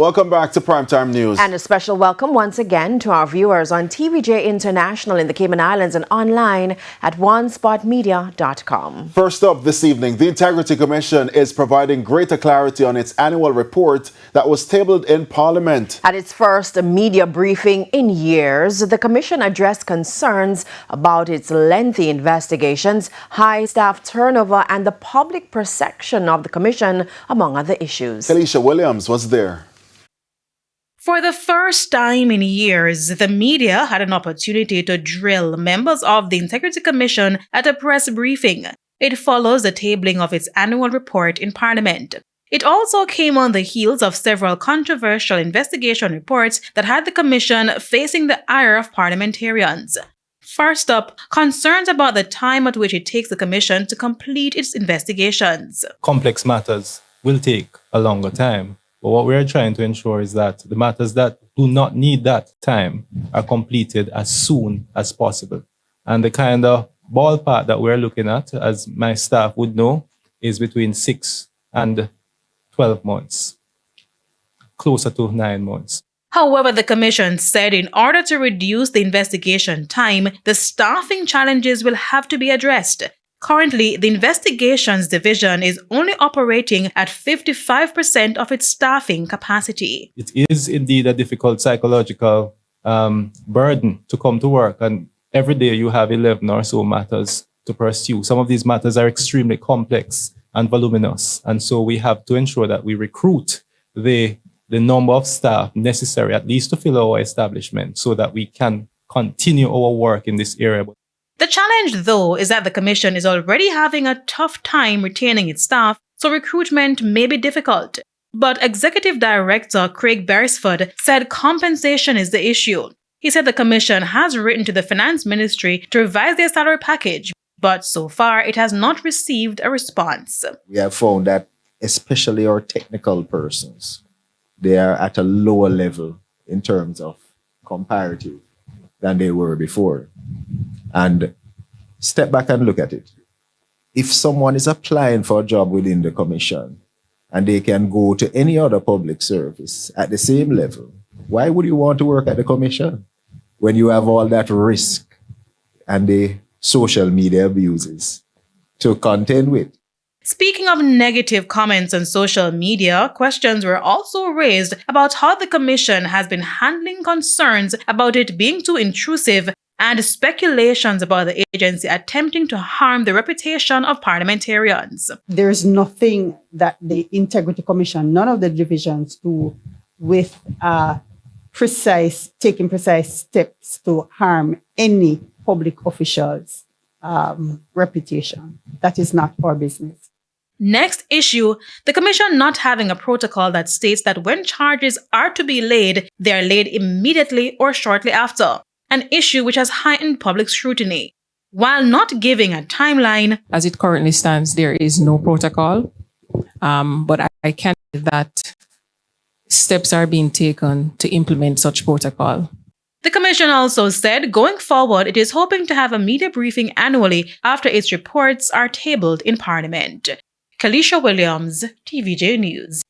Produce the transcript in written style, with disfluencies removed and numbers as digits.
Welcome back to Primetime News. And a special welcome once again to our viewers on TVJ International in the Cayman Islands and online at onespotmedia.com. First up this evening, the Integrity Commission is providing greater clarity on its annual report that was tabled in Parliament. At its first media briefing in years, the Commission addressed concerns about its lengthy investigations, high staff turnover, and the public perception of the Commission, among other issues. Alicia Williams was there. For the first time in years, the media had an opportunity to drill members of the Integrity Commission at a press briefing. It follows the tabling of its annual report in Parliament. It also came on the heels of several controversial investigation reports that had the Commission facing the ire of parliamentarians. First up, concerns about the time at which it takes the Commission to complete its investigations. Complex matters will take a longer time. But what we're trying to ensure is that the matters that do not need that time are completed as soon as possible. And the kind of ballpark that we're looking at, as my staff would know, is between 6 and 12 months, closer to 9 months. However, the Commission said in order to reduce the investigation time, the staffing challenges will have to be addressed. Currently, the Investigations Division is only operating at 55% of its staffing capacity. It is indeed a difficult psychological burden to come to work, and every day you have 11 or so matters to pursue. Some of these matters are extremely complex and voluminous, and so we have to ensure that we recruit the number of staff necessary, at least to fill our establishment, so that we can continue our work in this area. The challenge, though, is that the Commission is already having a tough time retaining its staff, so recruitment may be difficult. But Executive Director Craig Beresford said compensation is the issue. He said the Commission has written to the Finance Ministry to revise their salary package, but so far it has not received a response. We have found that especially our technical persons, they are at a lower level in terms of comparative than they were before. And step back and look at it. If someone is applying for a job within the Commission and they can go to any other public service at the same level, why would you want to work at the Commission when you have all that risk and the social media abuses to contend with? Speaking of negative comments on social media, questions were also raised about how the Commission has been handling concerns about it being too intrusive and speculations about the agency attempting to harm the reputation of parliamentarians. There's nothing that the Integrity Commission, none of the divisions do with taking precise steps to harm any public official's reputation. That is not our business. Next issue, the Commission not having a protocol that states that when charges are to be laid, they are laid immediately or shortly after, an issue which has heightened public scrutiny. While not giving a timeline, as it currently stands, there is no protocol, but I can say that steps are being taken to implement such protocol. The Commission also said going forward, it is hoping to have a media briefing annually after its reports are tabled in Parliament. Alicia Williams, TVJ News.